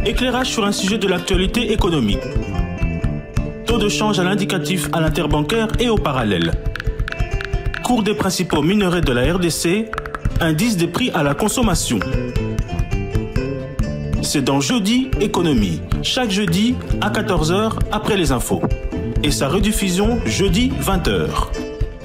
Éclairage sur un sujet de l'actualité économique. Taux de change à l'indicatif à l'interbancaire et au parallèle. Cours des principaux minerais de la RDC. Indice des prix à la consommation. C'est dans Jeudi Économie, chaque jeudi à 14h après les infos. Et sa rediffusion jeudi 20h.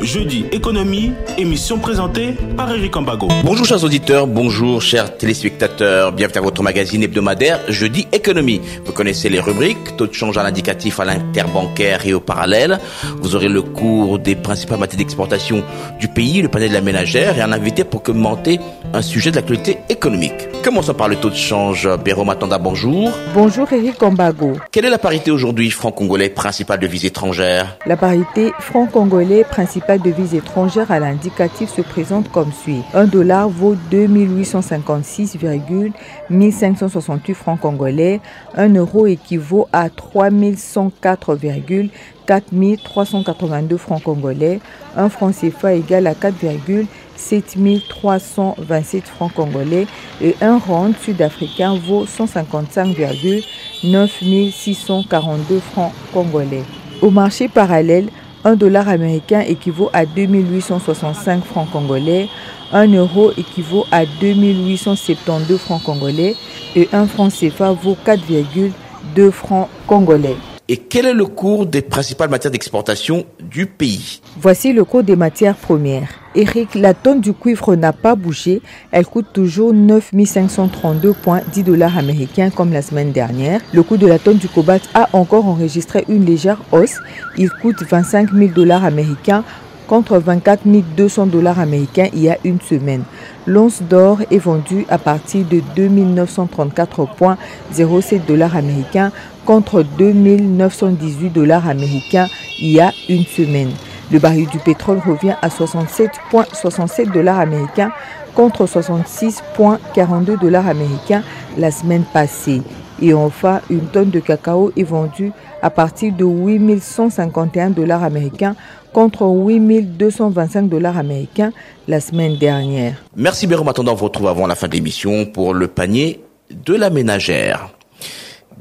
Jeudi Économie, émission présentée par Eric Ambago. Bonjour chers auditeurs, bonjour chers téléspectateurs, bienvenue à votre magazine hebdomadaire Jeudi Économie. Vous connaissez les rubriques, taux de change à l'indicatif à l'interbancaire et au parallèle. Vous aurez le cours des principales matières d'exportation du pays, le panel de la ménagère et un invité pour commenter un sujet de l'actualité économique. Commençons par le taux de change. Béro Matanda, bonjour. Bonjour Eric Ambago. Quelle est la parité aujourd'hui franc-congolais principale devise étrangère? La parité franc-congolais principale devise étrangère à l'indicatif se présente comme suit. $1 vaut 2856,1568 francs congolais. 1 euro équivaut à 3104,4382 francs congolais. 1 franc CFA égale à 4,7327 francs congolais et 1 rand sud-africain vaut 155,9642 francs congolais. Au marché parallèle, $1 américain équivaut à 2865 francs congolais, 1 euro équivaut à 2872 francs congolais et 1 franc CFA vaut 4,2 francs congolais. Et quel est le cours des principales matières d'exportation du pays? Voici le cours des matières premières. Eric, la tonne du cuivre n'a pas bougé. Elle coûte toujours 9 532,10 $ américains comme la semaine dernière. Le coût de la tonne du cobalt a encore enregistré une légère hausse. Il coûte 25 000 $ américains contre 24 200 $ américains il y a une semaine. L'once d'or est vendue à partir de 2 934,07 $ américains contre 2 918 $ américains il y a une semaine. Le baril du pétrole revient à 67,67 $ américains contre 66,42 $ américains la semaine passée. Et enfin, une tonne de cacao est vendue à partir de 8 151 $ américains contre 8 225 $ américains la semaine dernière. Merci Béro Matanda, on vous retrouve avant la fin de l'émission pour le panier de la ménagère.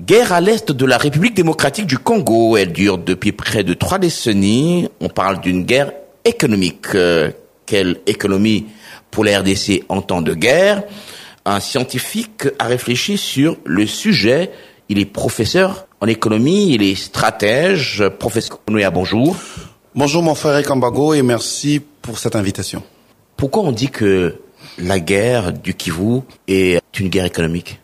Guerre à l'est de la République démocratique du Congo, elle dure depuis près de 3 décennies. On parle d'une guerre économique. Quelle économie pour la RDC en temps de guerre? Un scientifique a réfléchi sur le sujet. Il est professeur en économie, il est stratège. Professeur Konouya, bonjour. Bonjour mon frère Ekambago et merci pour cette invitation. Pourquoi on dit que la guerre du Kivu est une guerre économique?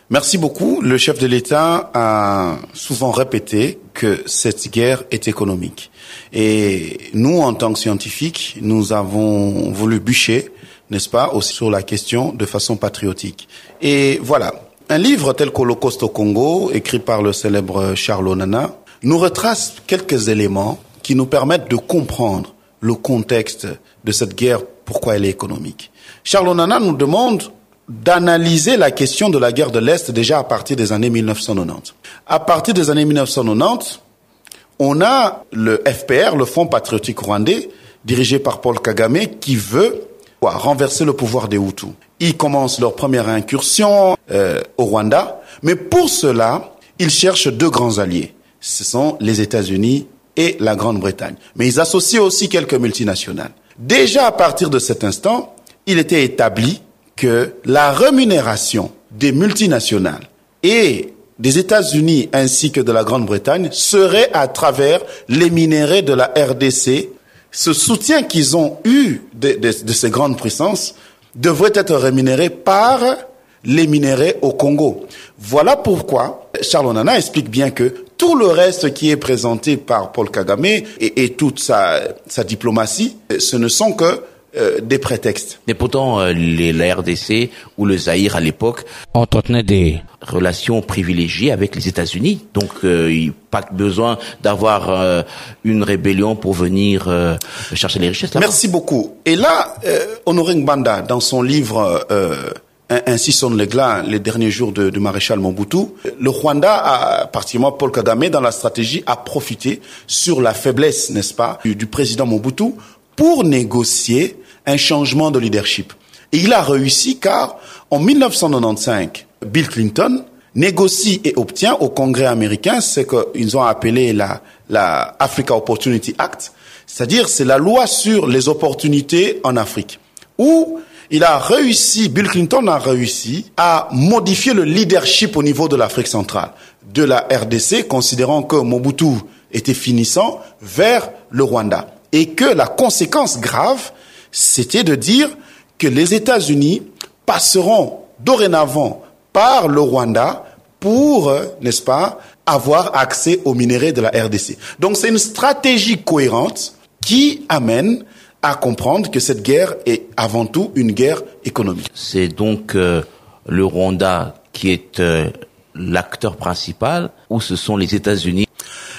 Merci beaucoup. Le chef de l'État a souvent répété que cette guerre est économique. Et nous, en tant que scientifiques, nous avons voulu bûcher, n'est-ce pas, aussi sur la question de façon patriotique. Et voilà, un livre tel qu'Holocauste au Congo, écrit par le célèbre Charles Onana, nous retrace quelques éléments qui nous permettent de comprendre le contexte de cette guerre, pourquoi elle est économique. Charles Onana nous demande d'analyser la question de la guerre de l'Est déjà à partir des années 1990. À partir des années 1990, on a le FPR, le Front patriotique rwandais, dirigé par Paul Kagame, qui veut renverser le pouvoir des Hutus. Ils commencent leur première incursion au Rwanda, mais pour cela, ils cherchent 2 grands alliés. Ce sont les États-Unis et la Grande-Bretagne. Mais ils associent aussi quelques multinationales. Déjà à partir de cet instant, il était établi que la rémunération des multinationales et des États-Unis ainsi que de la Grande-Bretagne serait à travers les minéraux de la RDC. Ce soutien qu'ils ont eu de ces grandes puissances devrait être rémunéré par les minéraux au Congo. Voilà pourquoi Charles Onana explique bien que tout le reste qui est présenté par Paul Kagame et toute sa diplomatie, ce ne sont que des prétextes. Mais pourtant, la RDC ou le Zaïre à l'époque entretenaient des relations privilégiées avec les États-Unis. Donc, il n'y a pas besoin d'avoir une rébellion pour venir chercher les richesses là-bas. Merci beaucoup. Et là, Honoré Ngbanda, dans son livre Ainsi sonne les glas, les derniers jours du maréchal Mobutu, le Rwanda, particulièrement Paul Kagame, dans la stratégie, a profité sur la faiblesse, n'est-ce pas, du président Mobutu pour négocier un changement de leadership. Et il a réussi car, en 1995, Bill Clinton négocie et obtient au Congrès américain ce qu'ils ont appelé la Africa Opportunity Act, c'est-à-dire c'est la loi sur les opportunités en Afrique, où Bill Clinton a réussi à modifier le leadership au niveau de l'Afrique centrale, de la RDC, considérant que Mobutu était finissant, vers le Rwanda. Et que la conséquence grave, c'était de dire que les États-Unis passeront dorénavant par le Rwanda pour, n'est-ce pas, avoir accès aux minéraux de la RDC. Donc c'est une stratégie cohérente qui amène à comprendre que cette guerre est avant tout une guerre économique. C'est donc le Rwanda qui est l'acteur principal, ou ce sont les États-Unis?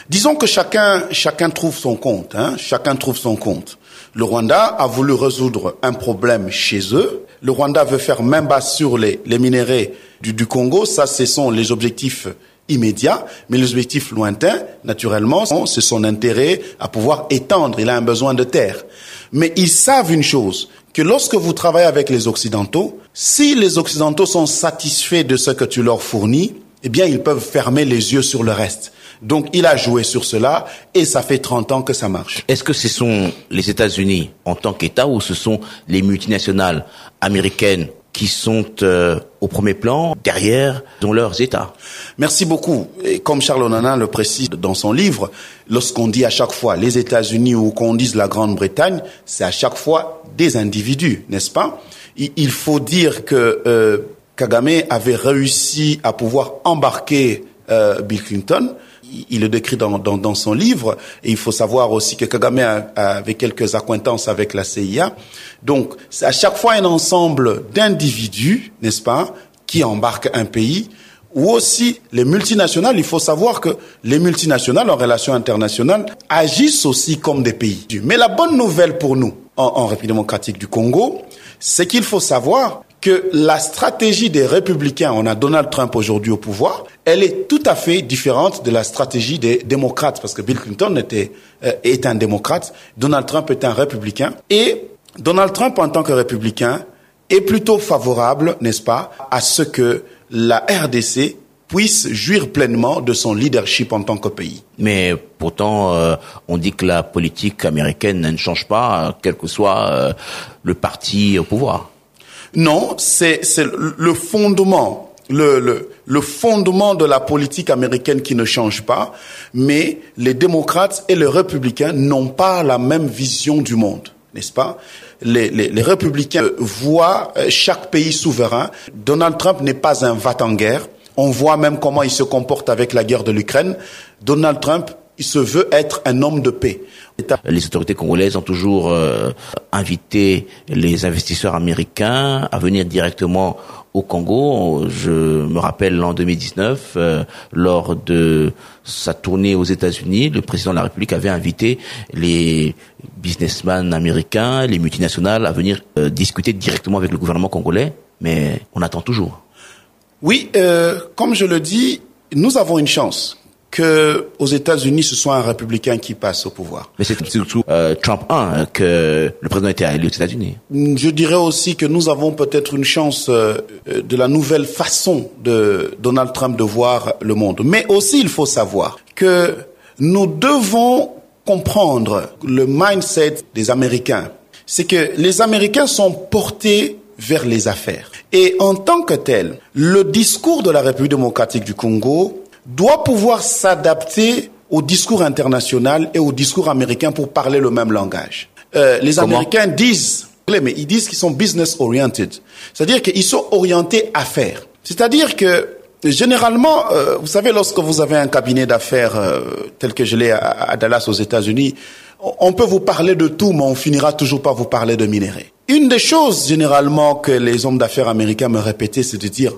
Disons que chacun trouve son compte, chacun trouve son compte. Le Rwanda a voulu résoudre un problème chez eux. Le Rwanda veut faire main basse sur les minéraux du Congo. Ça, ce sont les objectifs immédiats. Mais les objectifs lointains, naturellement, c'est son intérêt à pouvoir étendre. Il a un besoin de terre. Mais ils savent une chose, que lorsque vous travaillez avec les Occidentaux, si les Occidentaux sont satisfaits de ce que tu leur fournis, eh bien, ils peuvent fermer les yeux sur le reste. Donc, il a joué sur cela et ça fait 30 ans que ça marche. Est-ce que ce sont les États-Unis en tant qu'État ou ce sont les multinationales américaines qui sont au premier plan, derrière, dans leurs États? Merci beaucoup. Et comme Charles Onana le précise dans son livre, lorsqu'on dit à chaque fois les États-Unis ou qu'on dise la Grande-Bretagne, c'est à chaque fois des individus, n'est-ce pas? Il faut dire que Kagame avait réussi à pouvoir embarquer Bill Clinton. Il le décrit dans son livre. Et il faut savoir aussi que Kagame avait quelques accointances avec la CIA. Donc, c'est à chaque fois un ensemble d'individus, n'est-ce pas, qui embarquent un pays. Ou aussi les multinationales. Il faut savoir que les multinationales en relations internationales agissent aussi comme des pays. Mais la bonne nouvelle pour nous, en République démocratique du Congo, c'est qu'il faut savoir que la stratégie des républicains, on a Donald Trump aujourd'hui au pouvoir, elle est tout à fait différente de la stratégie des démocrates, parce que Bill Clinton est un démocrate, Donald Trump est un républicain, et Donald Trump en tant que républicain est plutôt favorable, n'est-ce pas, à ce que la RDC puisse jouir pleinement de son leadership en tant que pays. Mais pourtant, on dit que la politique américaine ne change pas, quel que soit le parti au pouvoir. Non, c'est le fondement, le fondement de la politique américaine qui ne change pas, mais les démocrates et les républicains n'ont pas la même vision du monde, n'est-ce pas? Les républicains voient chaque pays souverain. Donald Trump n'est pas un va-t-en-guerre. On voit même comment il se comporte avec la guerre de l'Ukraine. Donald Trump, il se veut être un homme de paix. Les autorités congolaises ont toujours invité les investisseurs américains à venir directement au Congo. Je me rappelle l'an 2019, lors de sa tournée aux États-Unis, le président de la République avait invité les businessmen américains, les multinationales à venir discuter directement avec le gouvernement congolais, mais on attend toujours. Oui, comme je le dis, nous avons une chance que aux États-Unis ce soit un républicain qui passe au pouvoir. Mais c'est surtout Trump 1 que le président était élu aux États-Unis. Je dirais aussi que nous avons peut-être une chance de la nouvelle façon de Donald Trump de voir le monde. Mais aussi, il faut savoir que nous devons comprendre le mindset des Américains. C'est que les Américains sont portés vers les affaires. Et en tant que tel, le discours de la République démocratique du Congo doit pouvoir s'adapter au discours international et au discours américain pour parler le même langage. Les Américains disent, mais ils disent qu'ils sont business oriented. C'est-à-dire qu'ils sont orientés affaires. C'est-à-dire que, généralement, vous savez, lorsque vous avez un cabinet d'affaires tel que je l'ai à Dallas aux États-Unis, on peut vous parler de tout, mais on finira toujours par vous parler de minéraux. Une des choses, généralement, que les hommes d'affaires américains me répétaient, c'est de dire,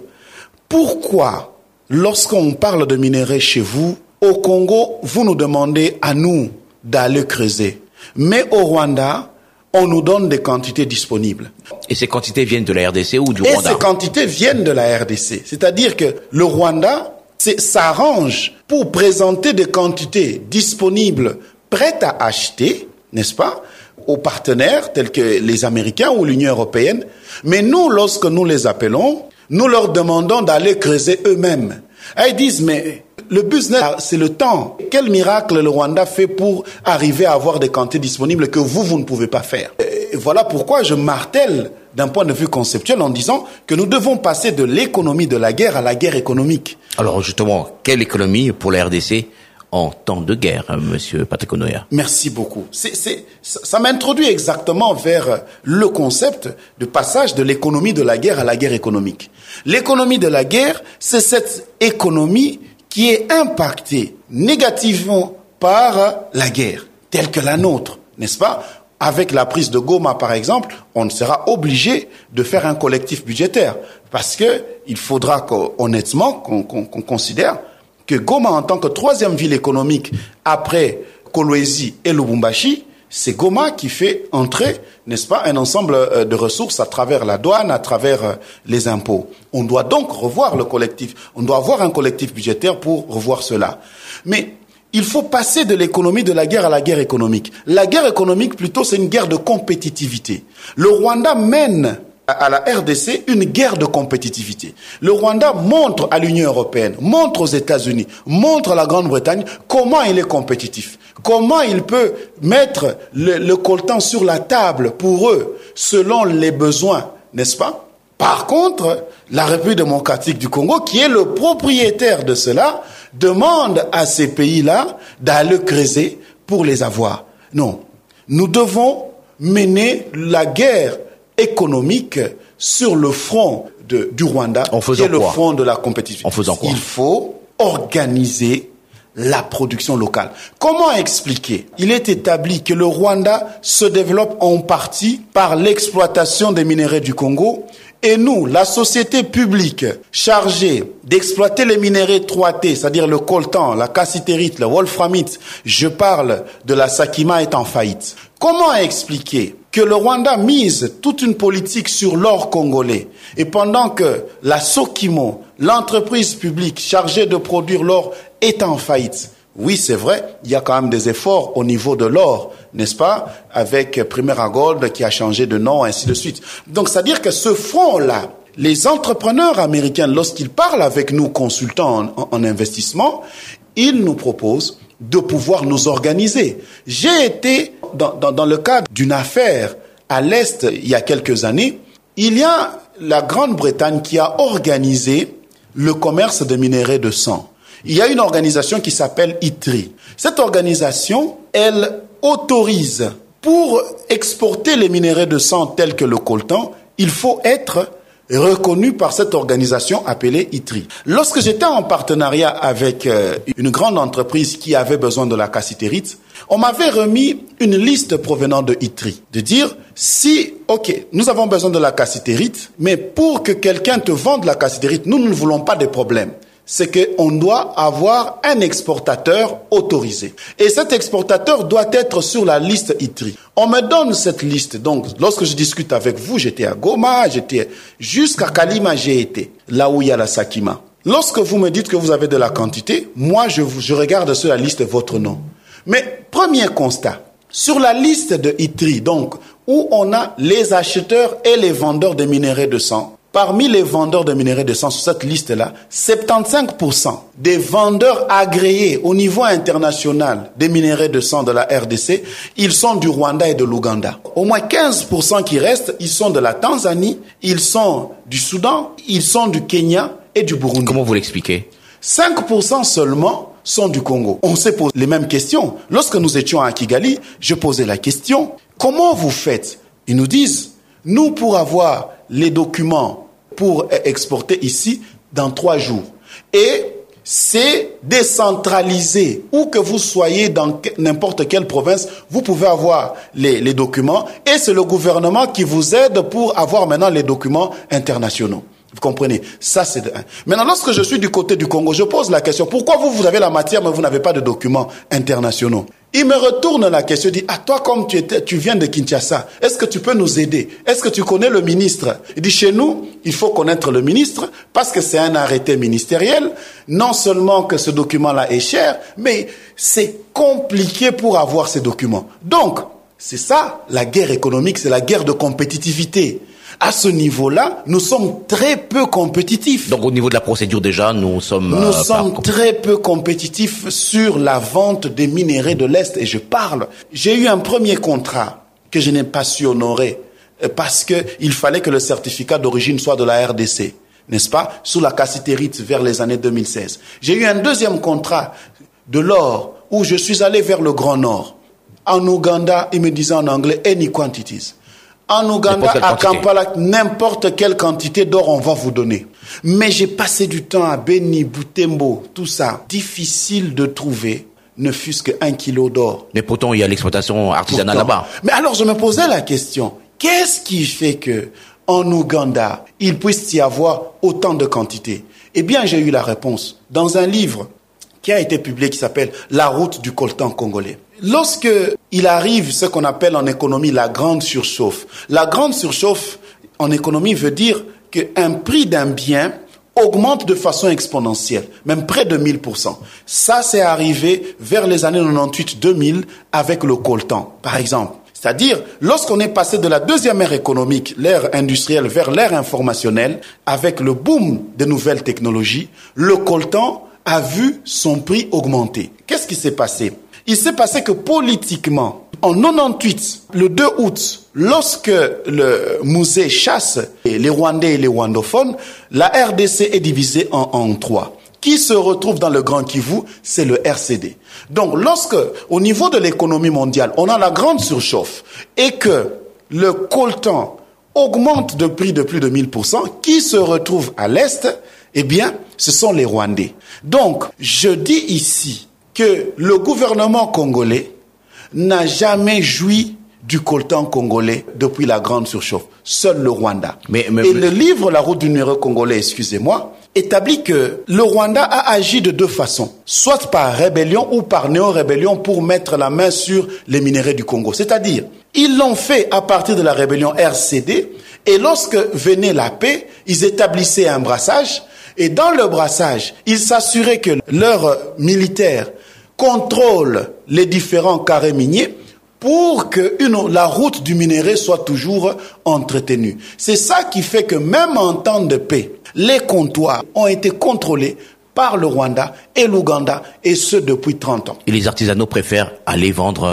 pourquoi lorsqu'on parle de minerais chez vous, au Congo, vous nous demandez à nous d'aller creuser. Mais au Rwanda, on nous donne des quantités disponibles. Et ces quantités viennent de la RDC ou du Rwanda? Et ces quantités viennent de la RDC. C'est-à-dire que le Rwanda s'arrange pour présenter des quantités disponibles, prêtes à acheter, n'est-ce pas, aux partenaires tels que les Américains ou l'Union européenne. Mais nous, lorsque nous les appelons, nous leur demandons d'aller creuser eux-mêmes. Et ils disent, mais le business, c'est le temps. Quel miracle le Rwanda fait pour arriver à avoir des quantités disponibles que vous ne pouvez pas faire. Et voilà pourquoi je martèle d'un point de vue conceptuel en disant que nous devons passer de l'économie de la guerre à la guerre économique. Alors justement, quelle économie pour la RDC en temps de guerre, Monsieur Patrick Onoya? Merci beaucoup. Ça m'introduit exactement vers le concept de passage de l'économie de la guerre à la guerre économique. L'économie de la guerre, c'est cette économie qui est impactée négativement par la guerre, telle que la nôtre, n'est-ce pas? Avec la prise de Goma, par exemple, on sera obligé de faire un collectif budgétaire parce que il faudra honnêtement qu'on considère que Goma, en tant que troisième ville économique après Kolwezi et Lubumbashi, c'est Goma qui fait entrer, n'est-ce pas, un ensemble de ressources à travers la douane, à travers les impôts. On doit donc revoir le collectif. On doit avoir un collectif budgétaire pour revoir cela. Mais il faut passer de l'économie de la guerre à la guerre économique. La guerre économique, plutôt, c'est une guerre de compétitivité. Le Rwanda mène à la RDC une guerre de compétitivité. Le Rwanda montre à l'Union européenne, montre aux États-Unis, montre à la Grande-Bretagne comment il est compétitif, comment il peut mettre le coltan sur la table pour eux, selon les besoins, n'est-ce pas? Par contre, la République démocratique du Congo, qui est le propriétaire de cela, demande à ces pays-là d'aller creuser pour les avoir. Non, nous devons mener la guerre économique sur le front du Rwanda, qui est le front de la compétitivité. En faisant quoi? Il faut organiser la production locale. Comment expliquer? Il est établi que le Rwanda se développe en partie par l'exploitation des minerais du Congo. Et nous, la société publique chargée d'exploiter les minerais 3T, c'est-à-dire le coltan, la cassitérite, le wolframite, je parle de la Sakima, est en faillite. Comment expliquer que le Rwanda mise toute une politique sur l'or congolais et pendant que la Sokimo, l'entreprise publique chargée de produire l'or, est en faillite? Oui, c'est vrai, il y a quand même des efforts au niveau de l'or, n'est-ce pas, avec Primera Gold qui a changé de nom, ainsi de suite. Donc, c'est-à-dire que ce front-là, les entrepreneurs américains, lorsqu'ils parlent avec nous, consultants en investissement, ils nous proposent de pouvoir nous organiser. J'ai été dans le cadre d'une affaire à l'Est il y a quelques années. Il y a la Grande-Bretagne qui a organisé le commerce de minerais de sang. Il y a une organisation qui s'appelle ITRI. Cette organisation, elle autorise, pour exporter les minerais de sang tels que le coltan, il faut être reconnu par cette organisation appelée ITRI. Lorsque j'étais en partenariat avec une grande entreprise qui avait besoin de la cassitérite, on m'avait remis une liste provenant de ITRI, de dire si, ok, nous avons besoin de la cassitérite, mais pour que quelqu'un te vende la cassitérite, nous ne voulons pas de problème. C'est qu'on doit avoir un exportateur autorisé. Et cet exportateur doit être sur la liste ITRI. On me donne cette liste. Donc, lorsque je discute avec vous, j'étais à Goma, jusqu'à Kalima, j'ai été, là où il y a la Sakima. Lorsque vous me dites que vous avez de la quantité, moi, je regarde sur la liste votre nom. Mais, premier constat, sur la liste de ITRI, donc, où on a les acheteurs et les vendeurs de minerais de sang, parmi les vendeurs de minerais de sang sur cette liste-là, 75% des vendeurs agréés au niveau international des minerais de sang de la RDC, ils sont du Rwanda et de l'Ouganda. Au moins 15% qui restent, ils sont de la Tanzanie, ils sont du Soudan, ils sont du Kenya et du Burundi. Comment vous l'expliquez? 5% seulement sont du Congo. On s'est posé les mêmes questions. Lorsque nous étions à Kigali, je posais la question, comment vous faites? Ils nous disent, nous pour avoir les documents pour exporter ici dans 3 jours. Et c'est décentralisé. Où que vous soyez dans n'importe quelle province, vous pouvez avoir les documents et c'est le gouvernement qui vous aide pour avoir maintenant les documents internationaux. Vous comprenez? Ça, c'est de un. Maintenant, lorsque je suis du côté du Congo, je pose la question, pourquoi vous avez la matière, mais vous n'avez pas de documents internationaux? Il me retourne la question, dit, ah, toi, comme tu viens de Kinshasa, est-ce que tu peux nous aider? Est-ce que tu connais le ministre? Il dit, chez nous, il faut connaître le ministre, parce que c'est un arrêté ministériel. Non seulement que ce document-là est cher, mais c'est compliqué pour avoir ces documents. Donc, c'est ça, la guerre économique, c'est la guerre de compétitivité. À ce niveau-là, nous sommes très peu compétitifs. Donc au niveau de la procédure déjà, nous sommes très peu compétitifs sur la vente des minerais de l'Est. Et j'ai eu un premier contrat que je n'ai pas su honorer parce que il fallait que le certificat d'origine soit de la RDC, n'est-ce pas, sous la cassitérite vers les années 2016. J'ai eu un deuxième contrat de l'or où je suis allé vers le Grand Nord. En Ouganda, ils me disaient en anglais « any quantities ». En Ouganda, à Kampala, n'importe quelle quantité d'or on va vous donner. Mais j'ai passé du temps à Beni, Butembo, tout ça. Difficile de trouver, ne fût-ce qu'1 kilo d'or. Mais pourtant, il y a l'exploitation artisanale là-bas. Mais alors, je me posais la question, qu'est-ce qui fait que en Ouganda, il puisse y avoir autant de quantités? Eh bien, j'ai eu la réponse dans un livre qui a été publié qui s'appelle « La route du coltan congolais ». Lorsque il arrive ce qu'on appelle en économie la grande surchauffe. La grande surchauffe en économie veut dire qu'un prix d'un bien augmente de façon exponentielle, même près de 1000%. Ça, c'est arrivé vers les années 98-2000 avec le coltan, par exemple. C'est-à-dire, lorsqu'on est passé de la deuxième ère économique, l'ère industrielle, vers l'ère informationnelle, avec le boom des nouvelles technologies, le coltan a vu son prix augmenter. Qu'est-ce qui s'est passé? Il s'est passé que politiquement, en 98, le 2 août, lorsque le musée chasse les Rwandais et les Rwandophones, la RDC est divisée en 3. Qui se retrouve dans le Grand Kivu, c'est le RCD. Donc, lorsque, au niveau de l'économie mondiale, on a la grande surchauffe et que le coltan augmente de prix de plus de 1000%, qui se retrouve à l'Est? Eh bien, ce sont les Rwandais. Donc, je dis ici que le gouvernement congolais n'a jamais joui du coltan congolais depuis la grande surchauffe. Seul le Rwanda. Le livre La route du minerai congolais, excusez-moi, établit que le Rwanda a agi de deux façons. Soit par rébellion ou par néo-rébellion pour mettre la main sur les minerais du Congo. C'est-à-dire, ils l'ont fait à partir de la rébellion RCD et lorsque venait la paix, ils établissaient un brassage et dans le brassage, ils s'assuraient que leurs militaires contrôlent les différents carrés miniers pour que la route du minerai soit toujours entretenue. C'est ça qui fait que même en temps de paix, les comptoirs ont été contrôlés par le Rwanda et l'Ouganda, et ce depuis 30 ans. Et les artisanaux préfèrent aller vendre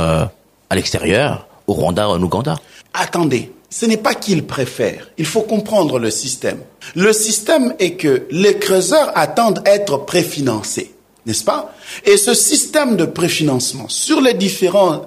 à l'extérieur, au Rwanda ou en Ouganda? Attendez, ce n'est pas qu'ils préfèrent. Il faut comprendre le système. Le système est que les creuseurs attendent être préfinancés, n'est-ce pas? Et ce système de préfinancement, sur les différents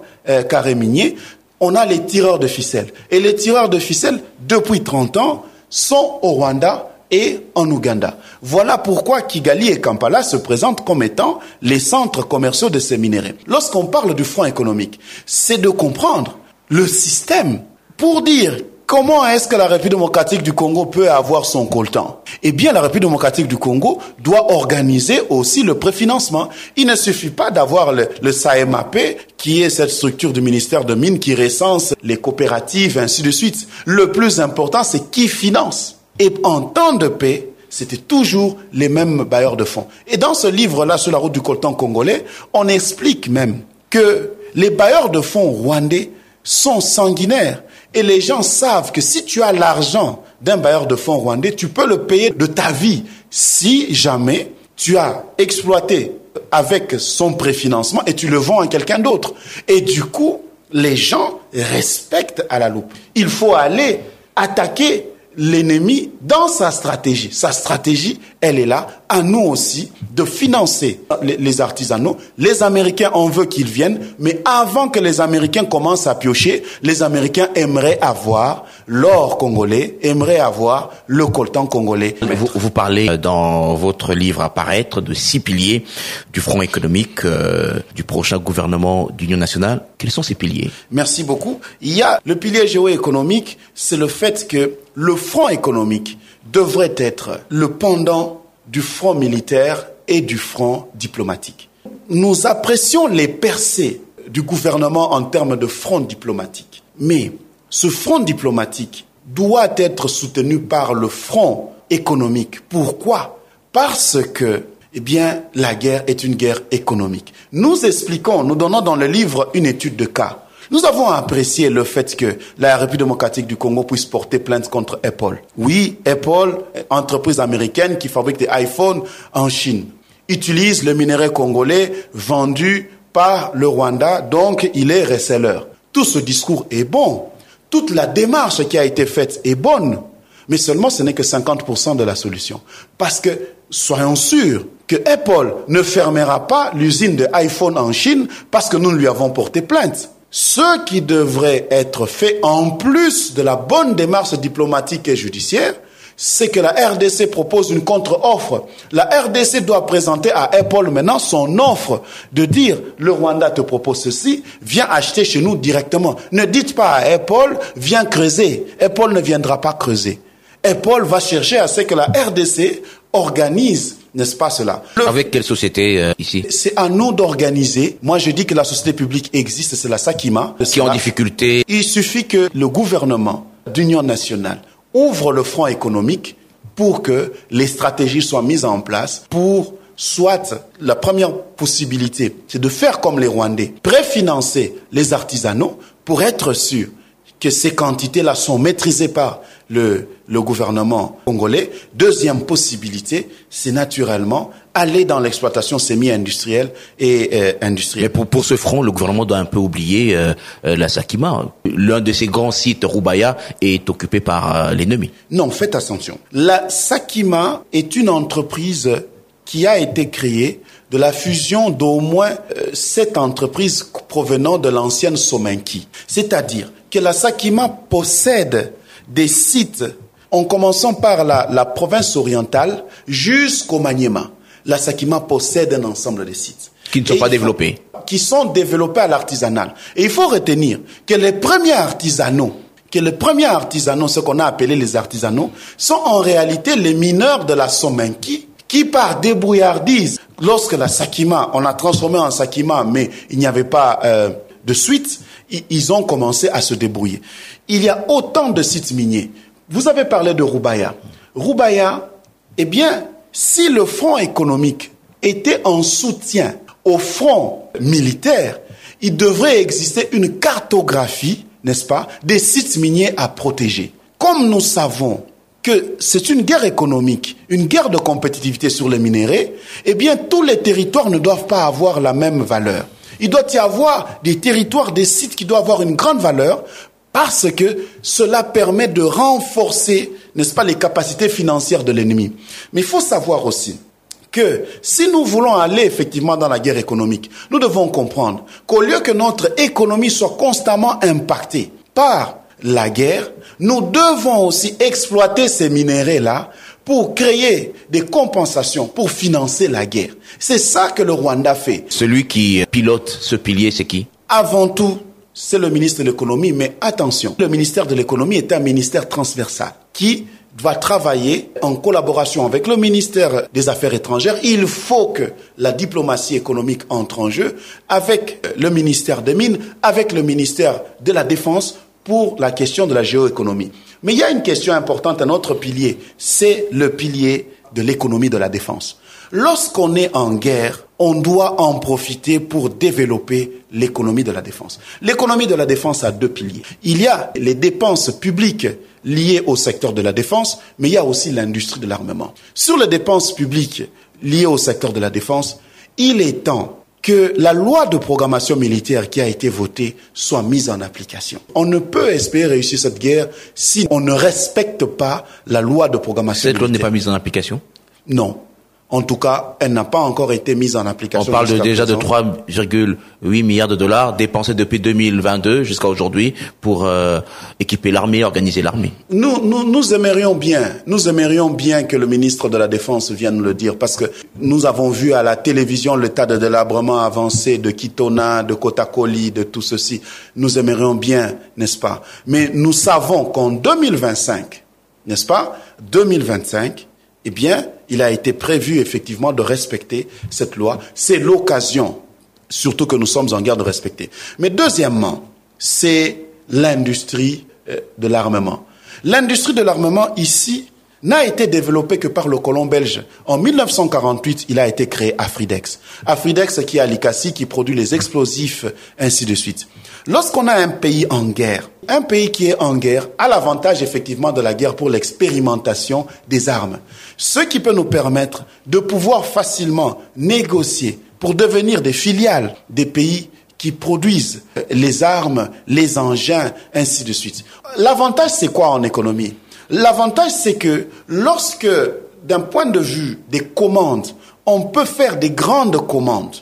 carrés miniers, on a les tireurs de ficelles. Et les tireurs de ficelles, depuis 30 ans, sont au Rwanda et en Ouganda. Voilà pourquoi Kigali et Kampala se présentent comme étant les centres commerciaux de ces minéraux. Lorsqu'on parle du front économique, c'est de comprendre le système pour dire comment est-ce que la République démocratique du Congo peut avoir son coltan. Eh bien, la République démocratique du Congo doit organiser aussi le préfinancement. Il ne suffit pas d'avoir le SAEMAP, qui est cette structure du ministère de Mines qui recense les coopératives, ainsi de suite. Le plus important, c'est qui finance. Et en temps de paix, c'était toujours les mêmes bailleurs de fonds. Et dans ce livre-là, sur la route du coltan congolais, on explique même que les bailleurs de fonds rwandais sont sanguinaires. Et les gens savent que si tu as l'argent d'un bailleur de fonds rwandais, tu peux le payer de ta vie. Si jamais tu as exploité avec son préfinancement et tu le vends à quelqu'un d'autre. Et du coup, les gens respectent à la loupe. Il faut aller attaquer l'ennemi dans sa stratégie. Sa stratégie, elle est là, à nous aussi, de financer les artisanaux. Les Américains, on veut qu'ils viennent, mais avant que les Américains commencent à piocher, les Américains aimeraient avoir l'or congolais, aimeraient avoir le coltan congolais. Vous parlez dans votre livre à paraître de 6 piliers du front économique du prochain gouvernement d'union nationale. Quels sont ces piliers? Merci beaucoup. Il y a le pilier géoéconomique, c'est le fait que le front économique devrait être le pendant du front militaire et du front diplomatique. Nous apprécions les percées du gouvernement en termes de front diplomatique. Mais ce front diplomatique doit être soutenu par le front économique. Pourquoi? Parce que, la guerre est une guerre économique. Nous expliquons, nous donnons dans le livre une étude de cas. Nous avons apprécié le fait que la République démocratique du Congo puisse porter plainte contre Apple. Oui, Apple, entreprise américaine qui fabrique des iPhones en Chine, utilise le minerai congolais vendu par le Rwanda, donc il est reseller. Tout ce discours est bon. Toute la démarche qui a été faite est bonne. Mais seulement ce n'est que 50% de la solution. Parce que, soyons sûrs que Apple ne fermera pas l'usine de iPhone en Chine parce que nous lui avons porté plainte. Ce qui devrait être fait en plus de la bonne démarche diplomatique et judiciaire, c'est que la RDC propose une contre-offre. La RDC doit présenter à Apple maintenant son offre de dire le Rwanda te propose ceci, viens acheter chez nous directement. Ne dites pas à Apple, viens creuser. Apple ne viendra pas creuser. Apple va chercher à ce que la RDC organise, n'est-ce pas cela? Avec quelle société ici? C'est à nous d'organiser. Moi, je dis que la société publique existe, c'est la Sakima. Qui est en difficulté. Il suffit que le gouvernement d'union nationale ouvre le front économique pour que les stratégies soient mises en place pour soit la première possibilité, c'est de faire comme les Rwandais, préfinancer les artisanaux pour être sûr que ces quantités-là sont maîtrisées par le gouvernement congolais. Deuxième possibilité, c'est naturellement aller dans l'exploitation semi-industrielle et industrielle. Mais pour ce front, le gouvernement doit un peu oublier la Sakima. L'un de ces grands sites, Rubaya, est occupé par l'ennemi. Non, faites attention. La Sakima est une entreprise qui a été créée de la fusion d'au moins 7 entreprises provenant de l'ancienne Somenki. C'est-à-dire que la Sakima possède des sites, en commençant par la province orientale jusqu'au Maniema. La Sakima possède un ensemble de sites. Qui ne sont pas développés. Qui sont développés à l'artisanal. Et il faut retenir que les premiers artisanaux, ce qu'on a appelé les artisanaux, sont en réalité les mineurs de la Somenki, qui par débrouillardise, lorsque la Sakima, on a transformé en Sakima, mais il n'y avait pas de suite, ils ont commencé à se débrouiller. Il y a autant de sites miniers. Vous avez parlé de Rubaya. Rubaya, eh bien, si le front économique était en soutien au front militaire, il devrait exister une cartographie, n'est-ce pas, des sites miniers à protéger. Comme nous savons que c'est une guerre économique, une guerre de compétitivité sur les minéraux, eh bien, tous les territoires ne doivent pas avoir la même valeur. Il doit y avoir des territoires, des sites qui doivent avoir une grande valeur parce que cela permet de renforcer, n'est-ce pas, les capacités financières de l'ennemi. Mais il faut savoir aussi que si nous voulons aller effectivement dans la guerre économique, nous devons comprendre qu'au lieu que notre économie soit constamment impactée par la guerre, nous devons aussi exploiter ces minéraux-là pour créer des compensations, pour financer la guerre. C'est ça que le Rwanda fait. Celui qui pilote ce pilier, c'est qui? Avant tout, c'est le ministre de l'économie, mais attention, le ministère de l'économie est un ministère transversal qui va travailler en collaboration avec le ministère des Affaires étrangères. Il faut que la diplomatie économique entre en jeu avec le ministère des Mines, avec le ministère de la Défense pour la question de la géoéconomie. Mais il y a une question importante, un autre pilier, c'est le pilier de l'économie de la défense. Lorsqu'on est en guerre, on doit en profiter pour développer l'économie de la défense. L'économie de la défense a 2 piliers. Il y a les dépenses publiques liées au secteur de la défense, mais il y a aussi l'industrie de l'armement. Sur les dépenses publiques liées au secteur de la défense, il est temps que la loi de programmation militaire qui a été votée soit mise en application. On ne peut espérer réussir cette guerre si on ne respecte pas la loi de programmation militaire. Cette loi n'est pas mise en application? Non. En tout cas, elle n'a pas encore été mise en application. On parle déjà de 3,8 milliards de dollars dépensés depuis 2022 jusqu'à aujourd'hui pour équiper l'armée, organiser l'armée. Nous aimerions bien que le ministre de la Défense vienne nous le dire, parce que nous avons vu à la télévision l'état de délabrement avancé de Kitona, de Kotakoli, de tout ceci. Nous aimerions bien, n'est-ce pas? Mais nous savons qu'en 2025, n'est-ce pas? 2025, eh bien, il a été prévu effectivement de respecter cette loi. C'est l'occasion, surtout que nous sommes en guerre, de respecter. Mais deuxièmement, c'est l'industrie de l'armement. L'industrie de l'armement ici n'a été développé que par le colon belge. En 1948, il a été créé Afridex. Afridex qui est à Likasi, qui produit les explosifs, ainsi de suite. Lorsqu'on a un pays en guerre, un pays qui est en guerre a l'avantage effectivement de la guerre pour l'expérimentation des armes. Ce qui peut nous permettre de pouvoir facilement négocier pour devenir des filiales des pays qui produisent les armes, les engins, ainsi de suite. L'avantage, c'est quoi en économie? L'avantage, c'est que lorsque, d'un point de vue des commandes, on peut faire des grandes commandes,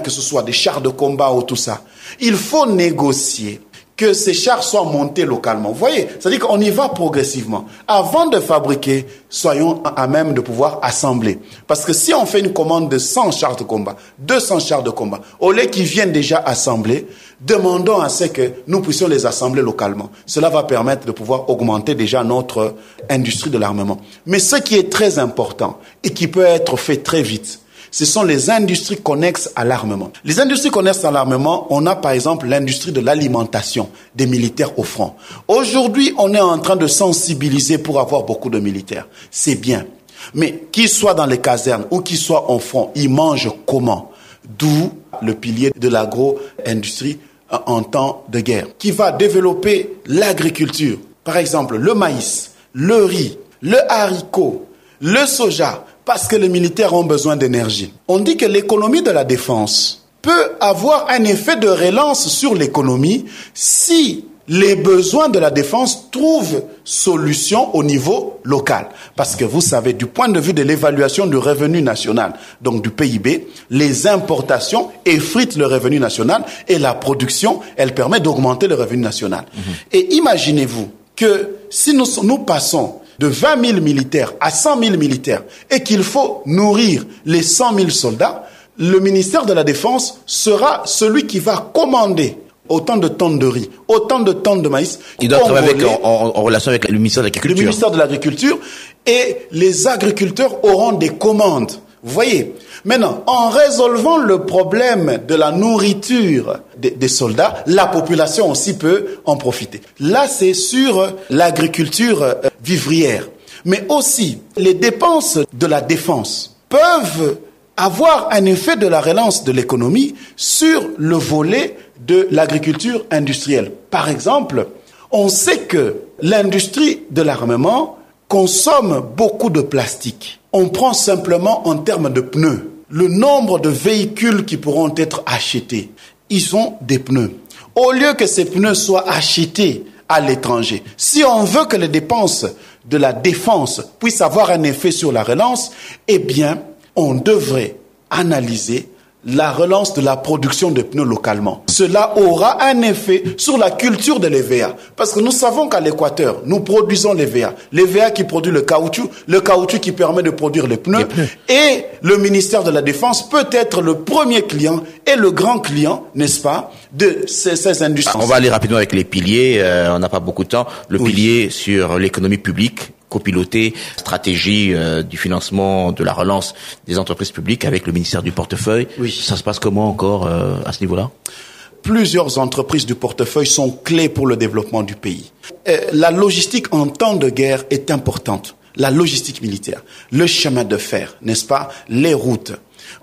que ce soit des chars de combat ou tout ça, il faut négocier que ces chars soient montés localement. Vous voyez, c'est-à-dire qu'on y va progressivement. Avant de fabriquer, soyons à même de pouvoir assembler. Parce que si on fait une commande de 100 chars de combat, 200 chars de combat, au lieu qu'ils viennent déjà assemblés, demandons à ce que nous puissions les assembler localement. Cela va permettre de pouvoir augmenter déjà notre industrie de l'armement. Mais ce qui est très important et qui peut être fait très vite, ce sont les industries connexes à l'armement. Les industries connexes à l'armement, on a par exemple l'industrie de l'alimentation des militaires au front. Aujourd'hui, on est en train de sensibiliser pour avoir beaucoup de militaires. C'est bien. Mais qu'ils soient dans les casernes ou qu'ils soient au front, ils mangent comment? D'où le pilier de l'agro-industrie en temps de guerre, qui va développer l'agriculture. Par exemple, le maïs, le riz, le haricot, le soja, parce que les militaires ont besoin d'énergie. On dit que l'économie de la défense peut avoir un effet de relance sur l'économie si les besoins de la défense trouvent solution au niveau local. Parce que vous savez, du point de vue de l'évaluation du revenu national, donc du PIB, les importations effritent le revenu national et la production, elle permet d'augmenter le revenu national. Et imaginez-vous que si nous passons de 20 000 militaires à 100 000 militaires et qu'il faut nourrir les 100 000 soldats, le ministère de la Défense sera celui qui va commander autant de tonnes de riz, autant de tonnes de maïs. Il doit travailler en relation avec le ministère de l'Agriculture. Le ministère de l'Agriculture, et les agriculteurs auront des commandes. Vous voyez? Maintenant, en résolvant le problème de la nourriture des soldats, la population aussi peut en profiter. Là, c'est sur l'agriculture vivrière. Mais aussi, les dépenses de la défense peuvent avoir un effet de la relance de l'économie sur le volet de l'agriculture industrielle. Par exemple, on sait que l'industrie de l'armement consomme beaucoup de plastique. On prend simplement en termes de pneus. Le nombre de véhicules qui pourront être achetés, ils ont des pneus. Au lieu que ces pneus soient achetés à l'étranger, si on veut que les dépenses de la défense puissent avoir un effet sur la relance, eh bien, on devrait analyser la relance de la production de pneus localement. Cela aura un effet sur la culture de l'EVA. Parce que nous savons qu'à l'Équateur, nous produisons l'EVA. L'EVA qui produit le caoutchouc qui permet de produire les pneus. Et le ministère de la Défense peut être le premier client et le grand client, n'est-ce pas, de ces industries. On va aller rapidement avec les piliers, on n'a pas beaucoup de temps. Le pilier sur l'économie publique, copiloter stratégie du financement de la relance des entreprises publiques avec le ministère du portefeuille. Ça se passe comment encore à ce niveau-là? Plusieurs entreprises du portefeuille sont clés pour le développement du pays. La logistique en temps de guerre est importante. La logistique militaire, le chemin de fer, n'est-ce pas, les routes.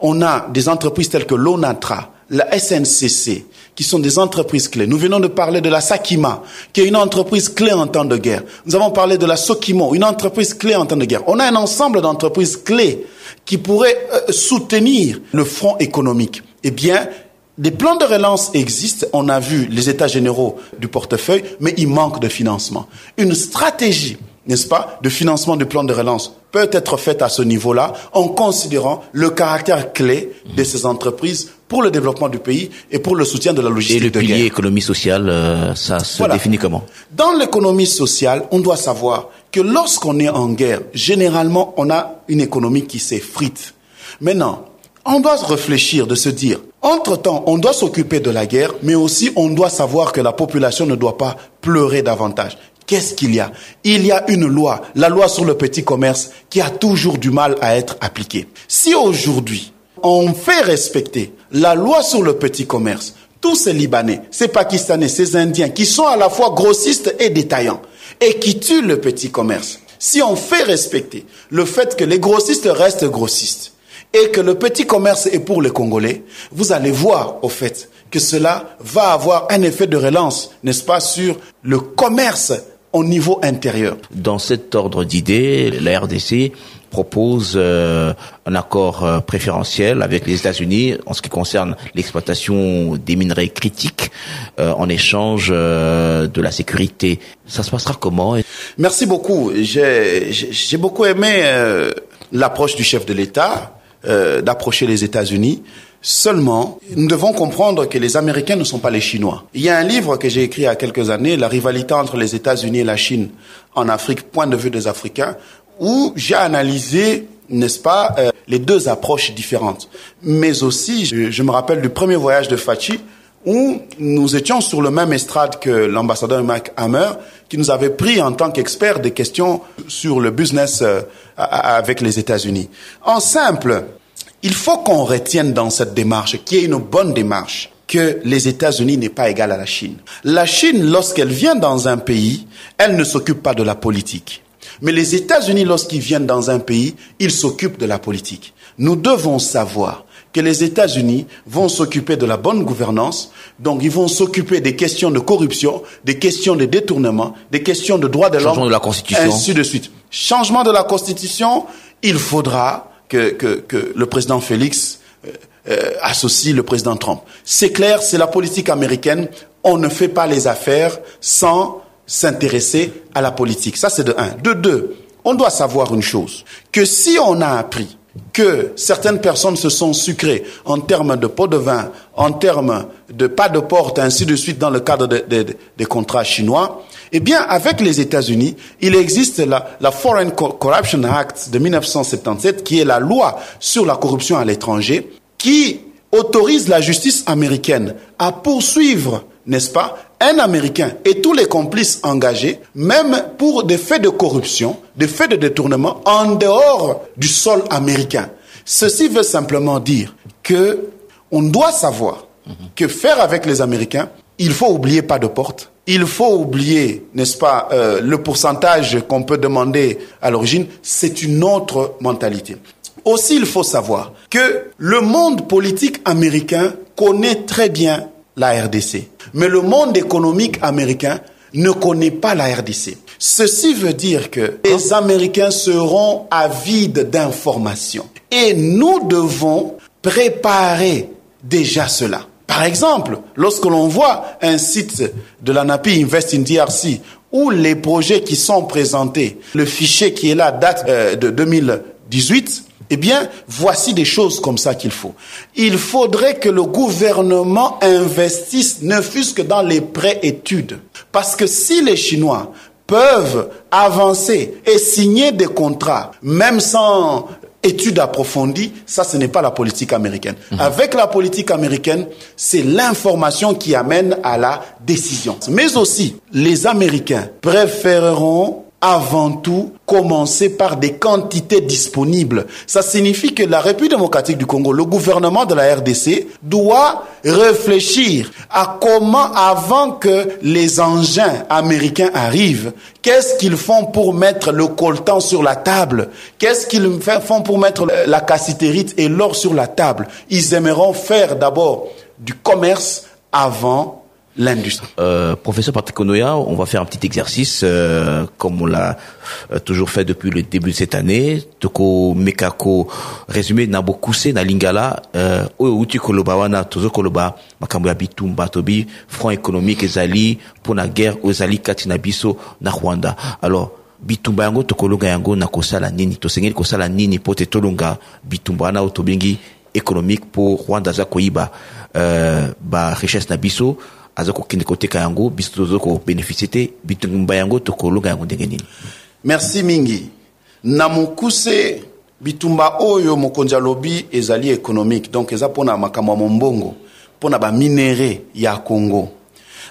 On a des entreprises telles que l'ONATRA, la SNCC, qui sont des entreprises clés. Nous venons de parler de la Sakima, qui est une entreprise clé en temps de guerre. Nous avons parlé de la Sokimo, une entreprise clé en temps de guerre. On a un ensemble d'entreprises clés qui pourraient soutenir le front économique. Eh bien, des plans de relance existent. On a vu les états généraux du portefeuille, mais il manque de financement. Une stratégie, n'est-ce pas, de financement du plan de relance peut être faite à ce niveau-là en considérant le caractère clé de ces entreprises pour le développement du pays et pour le soutien de la logistique de guerre. Et le pilier économie sociale, ça se définit comment? Dans l'économie sociale, on doit savoir que lorsqu'on est en guerre, généralement, on a une économie qui s'effrite. Maintenant, on doit réfléchir, de se dire, entre-temps, on doit s'occuper de la guerre, mais aussi on doit savoir que la population ne doit pas pleurer davantage. Qu'est-ce qu'il y a? Il y a une loi, la loi sur le petit commerce, qui a toujours du mal à être appliquée. Si aujourd'hui, on fait respecter la loi sur le petit commerce, tous ces Libanais, ces Pakistanais, ces Indiens, qui sont à la fois grossistes et détaillants, et qui tuent le petit commerce, si on fait respecter le fait que les grossistes restent grossistes et que le petit commerce est pour les Congolais, vous allez voir au fait que cela va avoir un effet de relance, n'est-ce pas, sur le commerce au niveau intérieur. Dans cet ordre d'idées, la RDC propose un accord préférentiel avec les États-Unis en ce qui concerne l'exploitation des minerais critiques en échange de la sécurité. Ça se passera comment? Merci beaucoup. J'ai beaucoup aimé l'approche du chef de l'État d'approcher les États-Unis. Seulement, nous devons comprendre que les Américains ne sont pas les Chinois. Il y a un livre que j'ai écrit il y a quelques années, La rivalité entre les États-Unis et la Chine en Afrique, point de vue des Africains, où j'ai analysé, n'est-ce pas, les deux approches différentes. Mais aussi, je me rappelle du premier voyage de Fachi, où nous étions sur le même estrade que l'ambassadeur Mike Hammer, qui nous avait pris en tant qu'expert des questions sur le business avec les États-Unis. En simple, il faut qu'on retienne dans cette démarche, qui est une bonne démarche, que les États-Unis n'est pas égal à la Chine. La Chine, lorsqu'elle vient dans un pays, elle ne s'occupe pas de la politique. Mais les États-Unis, lorsqu'ils viennent dans un pays, ils s'occupent de la politique. Nous devons savoir que les États-Unis vont s'occuper de la bonne gouvernance, donc ils vont s'occuper des questions de corruption, des questions de détournement, des questions de droits de l'homme, changement de la Constitution, ainsi de suite. Changement de la Constitution, il faudra que le président Félix associe le président Trump. C'est clair, c'est la politique américaine. On ne fait pas les affaires sans s'intéresser à la politique. Ça, c'est de un. De deux, on doit savoir une chose, que si on a appris que certaines personnes se sont sucrées en termes de pot de vin, en termes de pas de porte, ainsi de suite, dans le cadre des contrats chinois, eh bien, avec les États-Unis, il existe la Foreign Corruption Act de 1977, qui est la loi sur la corruption à l'étranger, qui autorise la justice américaine à poursuivre, n'est-ce pas, un Américain et tous les complices engagés, même pour des faits de corruption, des faits de détournement, en dehors du sol américain. Ceci veut simplement dire que on doit savoir que faire avec les Américains, il faut oublier pas de porte. Il faut oublier, n'est-ce pas, le pourcentage qu'on peut demander à l'origine. C'est une autre mentalité. Aussi, il faut savoir que le monde politique américain connaît très bien la RDC. Mais le monde économique américain ne connaît pas la RDC. Ceci veut dire que les Américains seront avides d'informations. Et nous devons préparer déjà cela. Par exemple, lorsque l'on voit un site de l'ANAPI Invest in DRC où les projets qui sont présentés, le fichier qui est là date de 2018, eh bien, voici des choses comme ça qu'il faut. Il faudrait que le gouvernement investisse, ne fût-ce que dans les pré-études. Parce que si les Chinois peuvent avancer et signer des contrats, même sans études approfondies, ça, ce n'est pas la politique américaine. Avec la politique américaine, c'est l'information qui amène à la décision. Mais aussi, les Américains préféreront avant tout commencer par des quantités disponibles. Ça signifie que la République démocratique du Congo, le gouvernement de la RDC, doit réfléchir à comment, avant que les engins américains arrivent, qu'est-ce qu'ils font pour mettre le coltan sur la table? Qu'est-ce qu'ils font pour mettre la cassitérite et l'or sur la table? Ils aimeront faire d'abord du commerce avant l'industrie. Professeur Patrick Onoya, on va faire un petit exercice comme on l'a toujours fait depuis le début de cette année. Toko mekako résumé na bokuse na lingala oyo uti koloba wana tozo koloba makambo ya bitumba tobi front économique ezali pour la guerre ezali kati na biso na Rwanda. Alors bitumba yango tokolonga yango na kosala nini tosengeli kosala nini pote tolonga bitumba na otobingi économique pour Rwanda za koyiba ba richesse na biso azoko kinde koteka yango biso zoko bénéficier bitumba yango tokolonga yango ndenge nini. Merci mingi. Na mukuse bitumba oyo mokonzi lobi ezali économique, donc eza pona makamwa mombongo pona ba minéraux ya Congo.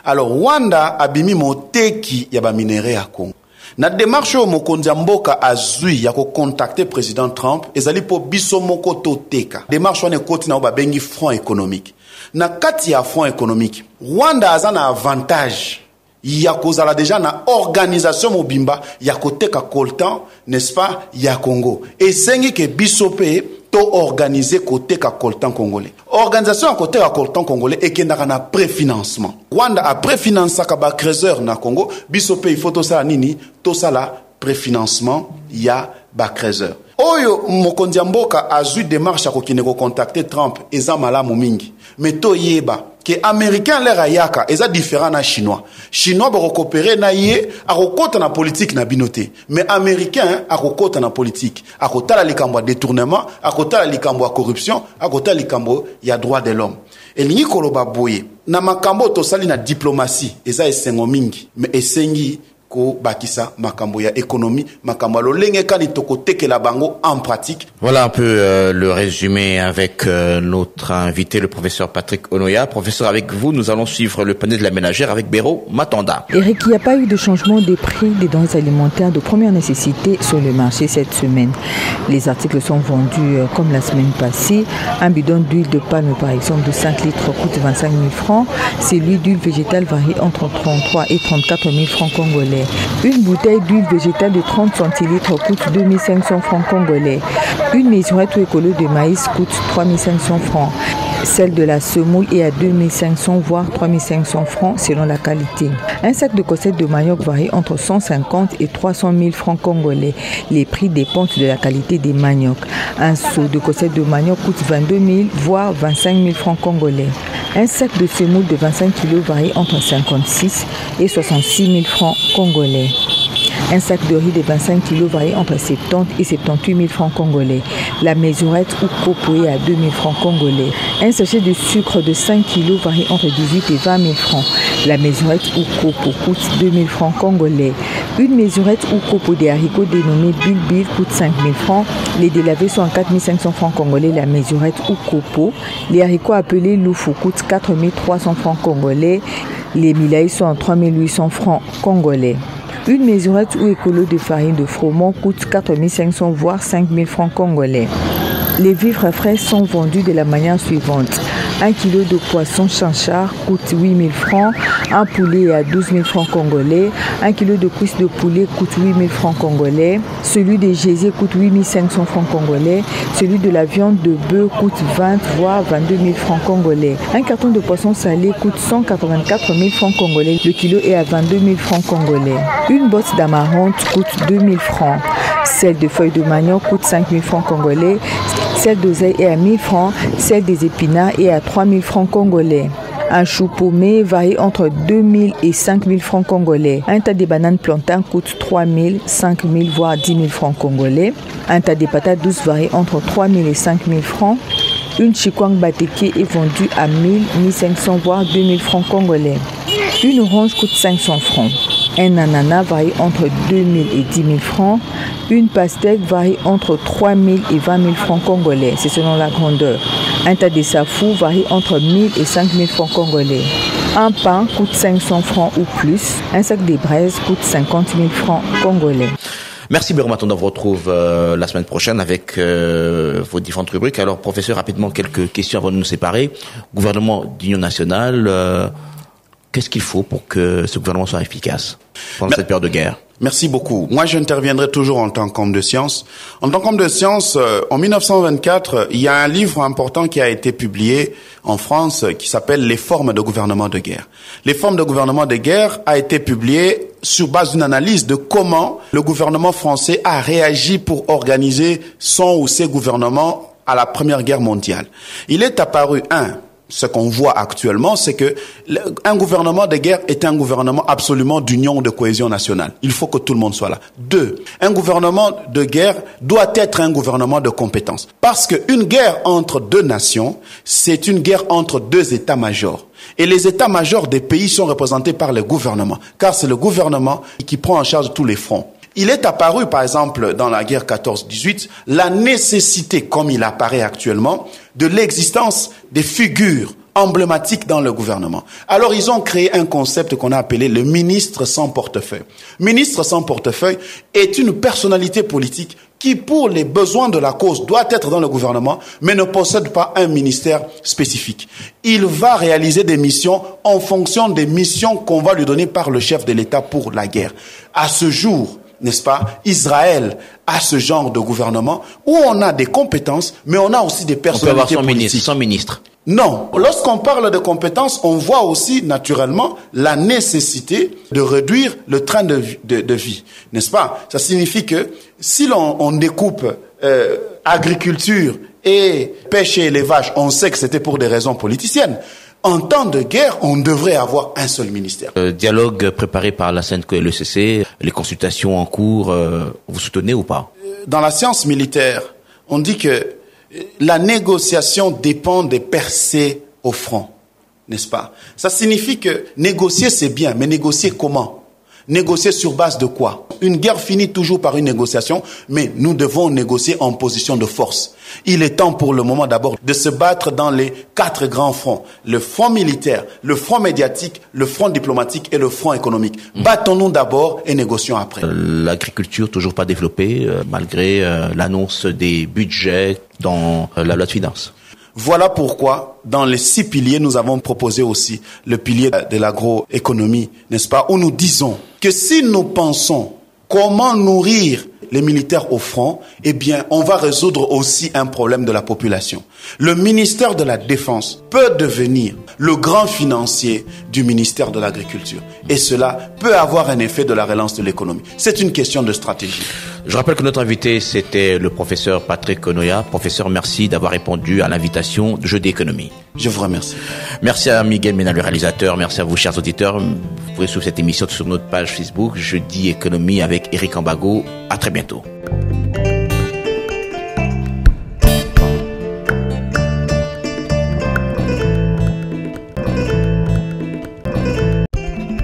Alors Rwanda abimi moteki ya ba minéraux ya Congo. Na démarche o mokonzi mboka azui ya ko contacter président Trump ezali po biso moko toteka. Démarche wana koti na ba bengi front économique. Na kati ya front économique, Rwanda aza na avantage ya kozala déjà na organisation mobimba ya koteka coltan, n'est-ce pas, ya Congo. Et sengi ke bisope to organiser koteka coltan congolais. Organisation ya koteka coltan congolais ekendaka na préfinancement. Rwanda a préfinancé ba creuseur na Congo, bisope il faut to sala nini, to sala préfinancement ya ba creuseur. Oyo mokonzi ya mboka azui démarche ya kokende ko contacter Trump eza malamu mingi. Mais to yeba que américain l'era yaka eza différent na chinois. Chinois ba coopérer na ye akokota na politique na binoté. Mais américain akokota na politique. Akotala likambo ya détournement, akotala likambo ya corruption, akotala likambo ya droit de l'homme. Et lingi koloba boye na makambo to sali na diplomatie eza esengo mingi, mais esengi ko bakisa makambo ya économie, makambo lolenge kani tokoteke la bango en pratique. Voilà un peu le résumé avec notre invité, le professeur Patrick Onoya. Professeur, avec vous, nous allons suivre le panier de la ménagère avec Béro Matanda. Eric, il n'y a pas eu de changement des prix des denrées alimentaires de première nécessité sur le marché cette semaine. Les articles sont vendus comme la semaine passée. Un bidon d'huile de palme, par exemple, de 5 litres coûte 25 000 francs. Celui d'huile végétale varie entre 33 et 34 000 francs congolais. Une bouteille d'huile végétale de 30 centilitres coûte 2500 francs congolais. Une mesurette ou écolo de maïs coûte 3500 francs. Celle de la semoule est à 2500 voire 3500 francs selon la qualité. Un sac de cossette de manioc varie entre 150 et 300 000 francs congolais. Les prix dépendent de la qualité des maniocs. Un seau de cossette de manioc coûte 22 000 voire 25 000 francs congolais. Un sac de semoule de 25 kg varie entre 56 et 66 000 francs congolais. Un sac de riz de 25 kg varie entre 70 et 78 000 francs congolais. La mesurette ou copo est à 2 000 francs congolais. Un sachet de sucre de 5 kg varie entre 18 et 20 000 francs. La mesurette ou copo coûte 2 000 francs congolais. Une mesurette ou copo des haricots dénommés Bilbil coûte 5 000 francs. Les délavés sont à 4 500 francs congolais. La mesurette ou copo. Les haricots appelés loufou coûtent 4 300 francs congolais. Les milaïs sont à 3 800 francs congolais. Une mesurette ou écolo de farine de froment coûte 4 500 voire 5 000 francs congolais. Les vivres frais sont vendus de la manière suivante. 1 kg de poisson chanchard coûte 8 000 francs. Un poulet est à 12 000 francs congolais. 1 kg de cuisse de poulet coûte 8 000 francs congolais. Celui de gésier coûte 8 500 francs congolais. Celui de la viande de bœuf coûte 20 voire 22 000 francs congolais. Un carton de poisson salé coûte 184 000 francs congolais. Le kilo est à 22 000 francs congolais. Une botte d'amarante coûte 2 000 francs. Celle de feuilles de manioc coûte 5 000 francs congolais. Celle d'oseille est à 1 000 francs. Celle des épinards est à 3 000 francs congolais. Un chou paumé varie entre 2 000 et 5 000 francs congolais. Un tas de bananes plantains coûte 3 000, 5 000 voire 10 000 francs congolais. Un tas de patates douces varie entre 3 000 et 5 000 francs. Une chikwang bateke est vendue à 1 000, 1 500 voire 2 000 francs congolais. Une orange coûte 500 francs. Un ananas varie entre 2 000 et 10 000 francs. Une pastèque varie entre 3 000 et 20 000 francs congolais, c'est selon la grandeur. Un tas de safou varie entre 1 000 et 5 000 francs congolais. Un pain coûte 500 francs ou plus. Un sac de braises coûte 50 000 francs congolais. Merci Béro Matanda, on vous retrouve la semaine prochaine avec vos différentes rubriques. Alors professeur, rapidement quelques questions avant de nous séparer. Gouvernement d'union nationale, qu'est-ce qu'il faut pour que ce gouvernement soit efficace pendant cette période de guerre? Merci beaucoup. Moi, j'interviendrai toujours en tant qu'homme de science. En tant qu'homme de science, en 1924, il y a un livre important qui a été publié en France qui s'appelle « Les formes de gouvernement de guerre ». Les formes de gouvernement de guerre a été publié sur base d'une analyse de comment le gouvernement français a réagi pour organiser son ou ses gouvernements à la Première Guerre mondiale. Il est apparu, ce qu'on voit actuellement, c'est que un gouvernement de guerre est un gouvernement absolument d'union, de cohésion nationale. Il faut que tout le monde soit là. 2, un gouvernement de guerre doit être un gouvernement de compétence. Parce qu'une guerre entre deux nations, c'est une guerre entre deux états-majors. Et les états-majors des pays sont représentés par le gouvernement, car c'est le gouvernement qui prend en charge tous les fronts. Il est apparu, par exemple, dans la guerre 14-18, la nécessité, comme il apparaît actuellement, de l'existence des figures emblématiques dans le gouvernement. Alors, ils ont créé un concept qu'on a appelé le ministre sans portefeuille. Ministre sans portefeuille est une personnalité politique qui, pour les besoins de la cause, doit être dans le gouvernement, mais ne possède pas un ministère spécifique. Il va réaliser des missions en fonction des missions qu'on va lui donner par le chef de l'État pour la guerre. À ce jour, n'est-ce pas, Israël a ce genre de gouvernement où on a des compétences, mais on a aussi des personnalités politiques. Sans ministre. Non. Lorsqu'on parle de compétences, on voit aussi naturellement la nécessité de réduire le train de vie, n'est-ce pas? Ça signifie que si on découpe agriculture et pêche et élevage, on sait que c'était pour des raisons politiciennes. En temps de guerre, on devrait avoir un seul ministère. Dialogue préparé par la CNCO et le CC, les consultations en cours, vous soutenez ou pas? Dans la science militaire, on dit que la négociation dépend des percées au front, n'est-ce pas? Ça signifie que négocier c'est bien, mais négocier comment? Négocier sur base de quoi? Une guerre finit toujours par une négociation, mais nous devons négocier en position de force. Il est temps pour le moment d'abord de se battre dans les 4 grands fronts. Le front militaire, le front médiatique, le front diplomatique et le front économique. Battons-nous d'abord et négocions après. L'agriculture toujours pas développée, malgré l'annonce des budgets dans la loi de finances. Voilà pourquoi, dans les 6 piliers, nous avons proposé aussi le pilier de l'agroéconomie, n'est-ce pas, où nous disons que si nous pensons comment nourrir les militaires au front, eh bien, on va résoudre aussi un problème de la population. Le ministère de la Défense peut devenir le grand financier du ministère de l'Agriculture. Et cela peut avoir un effet de la relance de l'économie. C'est une question de stratégie. Je rappelle que notre invité, c'était le professeur Patrick Onoya. Professeur, merci d'avoir répondu à l'invitation de Jeudi Économie. Je vous remercie. Merci à Miguel Mena, le réalisateur. Merci à vous, chers auditeurs. Vous pouvez suivre cette émission sur notre page Facebook, Jeudi Économie avec Eric Ambago. À très bientôt.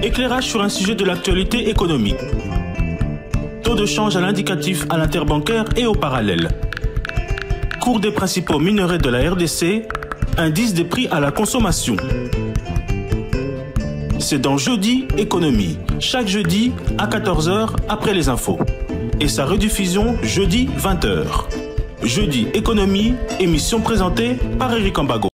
Éclairage sur un sujet de l'actualité économique. Taux de change à l'indicatif à l'interbancaire et au parallèle. Cours des principaux minerais de la RDC. Indice des prix à la consommation. C'est dans Jeudi Économie, chaque jeudi à 14h après les infos. Et sa rediffusion jeudi 20h. Jeudi Économie, émission présentée par Eric Ambago.